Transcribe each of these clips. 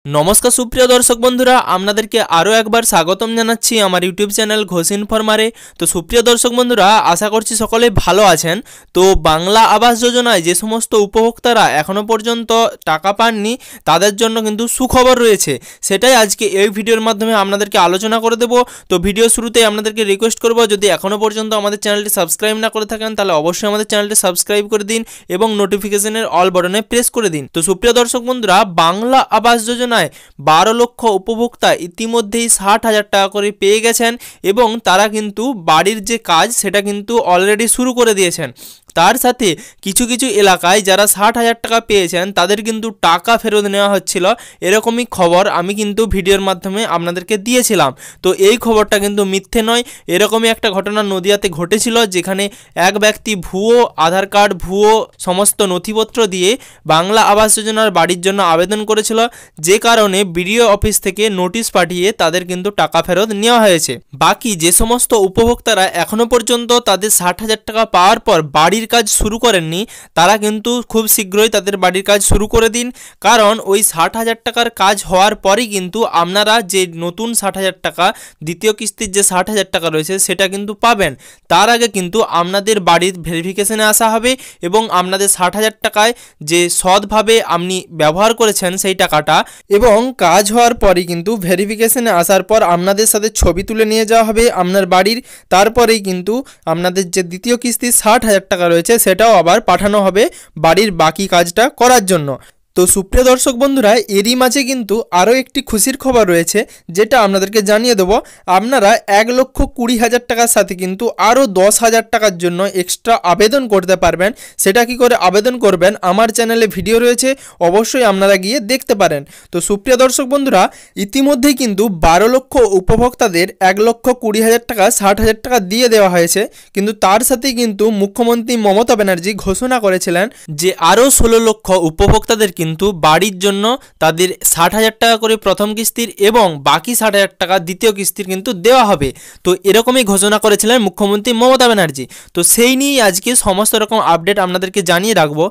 नमस्कार सुप्रिय दर्शक बंधुरा आपनादेरके आरो एकबार स्वागतम जानाच्छि आमार यूट्यूब चैनल घोष इनफरमारे। तो सुप्रिय दर्शक बंधुरा आशा करछि सकले भालो आछेन। तो बांगला आवास योजनाय जे समस्त उपभोक्तारा एखोनो पर्यन्त टाका पाननि तादेर जन्य किन्तु सुखबर रयेछे, सेटाई आजके एई भिडियोर माध्यमे आपनादेरके आलोचना करे देब। तो भिडियो शुरूतेई आपनादेरके रिक्वेस्ट करब यदि एखोनो पर्यन्त आमादेर चैनलटी सबस्क्राइब ना करे थाकेन ताहले अवश्यई आमादेर चैनलटी सबस्क्राइब करे दिन एबं नोटिफिकेशनेर अल बाटने प्रेस करे दिन। तो सुप्रिय दर्शक बंधुरा बांगला आवास योजना 12 लक्ष उपभोक्ता इतिमध्ये 60,000 टाका करे पेये गेछेन एबं तारा किन्तु बाड़ीर जे काज सेटा किन्तु अलरेडी शुरू करे दिएछेन। तार साथे किछु किछु एलाकाय जारा 60,000 टाका पेয়েছেন तादेर किन्तु टाका फेरत नेওয়া হচ্ছিল এরকমই খবর আমি কিন্তু ভিডিওর মাধ্যমে আপনাদেরকে দিয়েছিলাম। তো এই খবরটা কিন্তু মিথ্যে নয়, এরকমই একটা ঘটনা নদিয়াতে ঘটেছিল যেখানে এক ব্যক্তি ভুয়ো আধার কার্ড ভুয়ো সমস্ত নথিপত্র দিয়ে বাংলা আবাস যোজনার বাড়ির জন্য আবেদন করেছিল, যে কারণে বিডিও অফিস থেকে নোটিশ পাঠিয়ে তাদের কিন্তু টাকা ফেরত নেওয়া হয়েছে। বাকি যে সমস্ত উপভোক্তারা এখনো পর্যন্ত তাদের 60,000 টাকা পাওয়ার পর বাড়ির কাজ শুরু করেননি তারা কিন্তু খুব শীঘ্রই তাদের বাড়ির কাজ শুরু করে দিন, কারণ ওই 60,000 টাকার কাজ হওয়ার পরই কিন্তু আপনারা যে নতুন 60,000 টাকা দ্বিতীয় কিস্তির যে 60,000 টাকা রয়েছে সেটা কিন্তু পাবেন। তার আগে কিন্তু আপনাদের বাড়ির ভেরিফিকেশনে আসা হবে এবং আপনাদের 60,000 টাকায় যে সৎভাবে আপনি ব্যবহার করেছেন সেই টাকাটা এবং কাজ হওয়ার পরই কিন্তু ভেরিফিকেশনে আসার পর আপনাদের সাথে ছবি তুলে নিয়ে যাওয়া হবে আপনার বাড়ির, তারপরেই কিন্তু আপনাদের যে দ্বিতীয় কিস্তি 60,000 টাকা রয়েছে সেটাও আবার পাঠানো হবে বাড়ির বাকি কাজটা করার জন্য। তো সুপ্রিয় দর্শক বন্ধুরা এরই মাঝে কিন্তু আরও একটি খুশির খবর রয়েছে যেটা আপনাদেরকে জানিয়ে দেবো। আপনারা 1,20,000 টাকার সাথে কিন্তু আরও 10,000 টাকার জন্য এক্সট্রা আবেদন করতে পারবেন। সেটা কি করে আবেদন করবেন আমার চ্যানেলে ভিডিও রয়েছে, অবশ্যই আপনারা গিয়ে দেখতে পারেন। তো সুপ্রিয় দর্শক বন্ধুরা ইতিমধ্যেই কিন্তু 12 লক্ষ উপভোক্তাদের 1,20,000 টাকা 60,000 টাকা দিয়ে দেওয়া হয়েছে, কিন্তু তার সাথেই কিন্তু মুখ্যমন্ত্রী মমতা ব্যানার্জি ঘোষণা করেছিলেন যে আরও 16 লক্ষ উপভোক্তাদের কিন্তু বাড়ির জন্য তাদের 60,000 টাকা করে প্রথম কিস্তির এবং বাকি 60,000 টাকা দ্বিতীয় কিস্তির কিন্তু দেওয়া হবে। তো এরকমই ঘোষণা করেছিলেন মুখ্যমন্ত্রী মমতা ব্যানার্জি। তো সেই নিয়েই আজকে সমস্ত রকম আপডেট আপনাদেরকে জানিয়ে রাখবো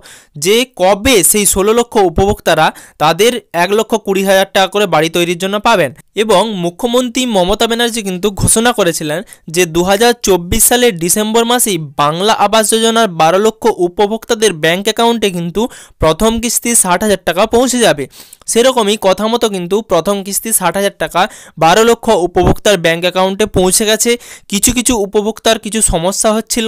যে কবে সেই 16 লক্ষ উপভোক্তারা তাদের 1,20,000 টাকা করে বাড়ি তৈরির জন্য পাবেন। এবং মুখ্যমন্ত্রী মমতা ব্যানার্জি কিন্তু ঘোষণা করেছিলেন যে 2024 সালের ডিসেম্বর মাসেই বাংলা আবাস যোজনার 12 লক্ষ উপভোক্তাদের ব্যাংক অ্যাকাউন্টে কিন্তু প্রথম কিস্তি 60,000 টাকা পৌঁছে যাবে। সেরকমই কথা মতো কিন্তু প্রথম কিস্তি 60,000 টাকা 12 লক্ষ উপভোক্তার ব্যাংক অ্যাকাউন্টে পৌঁছে গেছে। কিছু কিছু উপভোক্তার কিছু সমস্যা হচ্ছিল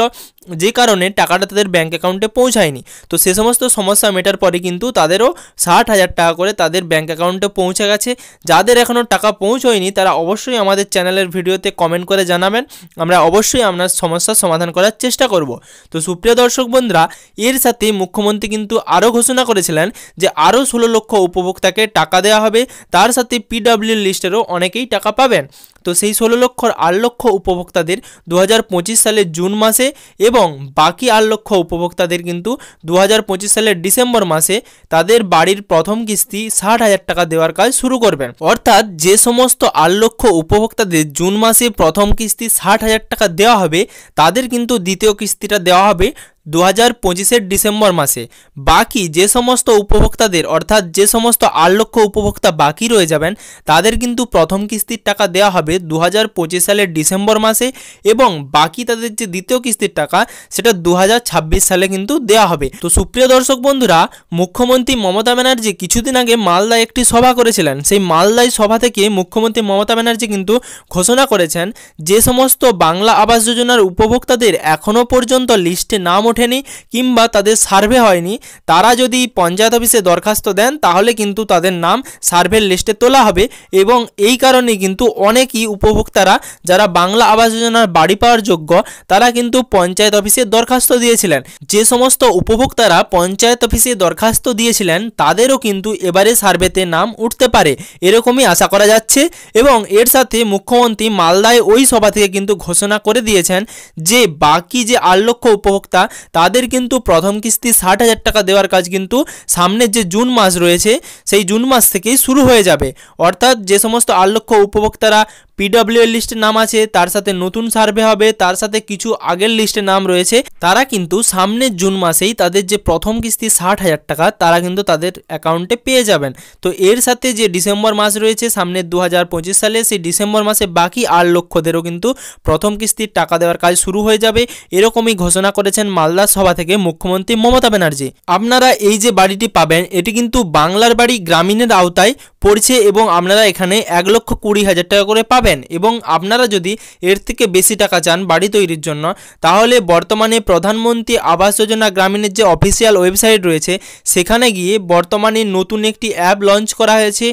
যে কারণে টাকাটা তাদের ব্যাংক অ্যাকাউন্টে পৌঁছায়নি। তো সে সমস্ত সমস্যা মেটার পরে কিন্তু তাদেরও 60,000 টাকা করে তাদের ব্যাংক অ্যাকাউন্টে পৌঁছে গেছে। যাদের এখনও টাকা পৌঁছয়নি তারা অবশ্যই আমাদের চ্যানেলের ভিডিওতে কমেন্ট করে জানাবেন, আমরা অবশ্যই আপনার সমস্যার সমাধান করার চেষ্টা করব। তো সুপ্রিয় দর্শক বন্ধুরা এর সাথে মুখ্যমন্ত্রী কিন্তু আরও ঘোষণা করেছিলেন যে আরও 16 লক্ষ উপভোক্তাকে টাকা দেওয়া হবে, তার সাথে পিডব্লিউ লিস্টেরও অনেকেই টাকা পাবেন। তো সেই 16 লক্ষর 8 লক্ষ উপভোক্তাদের 2025 সালের জুন মাসে এবং বাকি 8 লক্ষ উপভোক্তাদের কিন্তু 2025 সালের ডিসেম্বর মাসে তাদের বাড়ির প্রথম কিস্তি 60,000 টাকা দেওয়ার কাজ শুরু করবেন। অর্থাৎ যে সমস্ত 8 লক্ষ উপভোক্তাদের জুন মাসে প্রথম কিস্তি 60,000 টাকা দেওয়া হবে তাদের কিন্তু দ্বিতীয় কিস্তিটা দেওয়া হবে 2025 ডিসেম্বর মাসে। বাকি যে সমস্ত উপভোক্তাদের অর্থাৎ যে সমস্ত 8 লক্ষ উপভোক্তা বাকি রয়ে যাবেন তাদের কিন্তু প্রথম কিস্তির টাকা দেওয়া হবে 2025 সালের ডিসেম্বর মাসে এবং বাকি তাদের যে দ্বিতীয় কিস্তির টাকা সেটা 2026 সালে কিন্তু দেওয়া হবে। তো সুপ্রিয় দর্শক বন্ধুরা মুখ্যমন্ত্রী মমতা ব্যানার্জি কিছুদিন আগে মালদায় একটি সভা করেছিলেন। সেই মালদায় সভা থেকে মুখ্যমন্ত্রী মমতা ব্যানার্জি কিন্তু ঘোষণা করেছেন যে সমস্ত বাংলা আবাস যোজনার উপভোক্তাদের এখনও পর্যন্ত লিস্টে নাম ওঠেনি কিংবা তাদের সার্ভে হয়নি তারা যদি পঞ্চায়েত অফিসে দরখাস্ত দেন তাহলে কিন্তু তাদের নাম সার্ভের লিস্টে তোলা হবে। এবং এই কারণেই কিন্তু অনেকই উপভোক্তারা যারা বাংলা আবাস যোজনার বাড়ি পাওয়ার যোগ্য তারা কিন্তু পঞ্চায়েত অফিসে দরখাস্ত দিয়েছিলেন। যে সমস্ত উপভোক্তারা পঞ্চায়েত অফিসে দরখাস্ত দিয়েছিলেন তাদেরও কিন্তু এবারে সার্ভেতে নাম উঠতে পারে এরকমই আশা করা যাচ্ছে। এবং এর সাথে মুখ্যমন্ত্রী মালদায় ওই সভা থেকে কিন্তু ঘোষণা করে দিয়েছেন যে বাকি যে 8 লক্ষ উপভোক্তা তাদের কিন্তু প্রথম কিস্তি 60,000 টাকা দেওয়ার কাজ কিন্তু সামনের যে জুন মাস রয়েছে সেই জুন মাস থেকেই শুরু হয়ে যাবে। অর্থাৎ যে সমস্ত 8 লক্ষ উপভোক্তারা পিডব্লিউএল লিস্টে নাম আছে, তার সাথে নতুন সার্ভে হবে, তার সাথে কিছু আগের লিস্টে নাম রয়েছে, তারা কিন্তু সামনের জুন মাসেই তাদের যে প্রথম কিস্তি 60,000 টাকা তারা কিন্তু তাদের অ্যাকাউন্টে পেয়ে যাবেন। তো এর সাথে যে ডিসেম্বর মাস রয়েছে সামনের 2025 সালে, সেই ডিসেম্বর মাসে বাকি 8 লক্ষদেরও কিন্তু প্রথম কিস্তির টাকা দেওয়ার কাজ শুরু হয়ে যাবে। এরকমই ঘোষণা করেছেন মালদা সভা থেকে মুখ্যমন্ত্রী মমতা ব্যানার্জি। আপনারা এই যে বাড়িটি পাবেন এটি কিন্তু বাংলার বাড়ি গ্রামীণের আওতায় পড়ছে এবং আপনারা এখানে 1,20,000 টাকা করে পাবেন। এবং আপনারা যদি এর থেকে বেশি টাকা চান বাড়ি তৈরির জন্য, তাহলে বর্তমানে প্রধানমন্ত্রী আবাস যোজনা গ্রামীণের যে অফিসিয়াল ওয়েবসাইট রয়েছে সেখানে গিয়ে বর্তমানে নতুন একটি অ্যাপ লঞ্চ করা হয়েছে।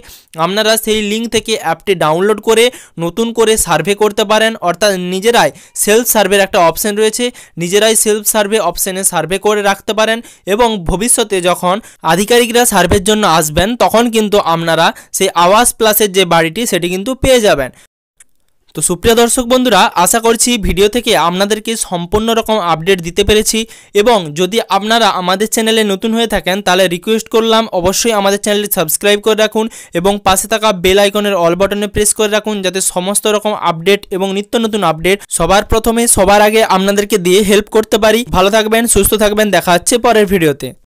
আপনারা সেই লিঙ্ক থেকে অ্যাপটি ডাউনলোড করে নতুন করে সার্ভে করতে পারেন। অর্থাৎ নিজেরাই সেলফ সার্ভের একটা অপশন রয়েছে, নিজেরাই সেলফ সার্ভে অপশানে সার্ভে করে রাখতে পারেন এবং ভবিষ্যতে যখন আধিকারিকরা সার্ভের জন্য আসবেন তখন কিন্তু আপনারা সেই আওয়াজ প্লাসের যে বাড়িটি সেটি কিন্তু পেয়ে যাবেন। তো সুপ্রিয় দর্শক বন্ধুরা, আশা করছি ভিডিও থেকে আপনাদেরকে সম্পূর্ণ রকম আপডেট দিতে পেরেছি এবং যদি আপনারা আমাদের চ্যানেলে নতুন হয়ে থাকেন তাহলে রিকোয়েস্ট করলাম অবশ্যই আমাদের চ্যানেলটি সাবস্ক্রাইব করে রাখুন এবং পাশে থাকা বেল আইকনের অল বাটনে প্রেস করে রাখুন, যাতে সমস্ত রকম আপডেট এবং নিত্য নতুন আপডেট সবার প্রথমে সবার আগে আপনাদেরকে দিয়ে হেল্প করতে পারি। ভালো থাকবেন, সুস্থ থাকবেন, দেখা হচ্ছে পরের ভিডিওতে।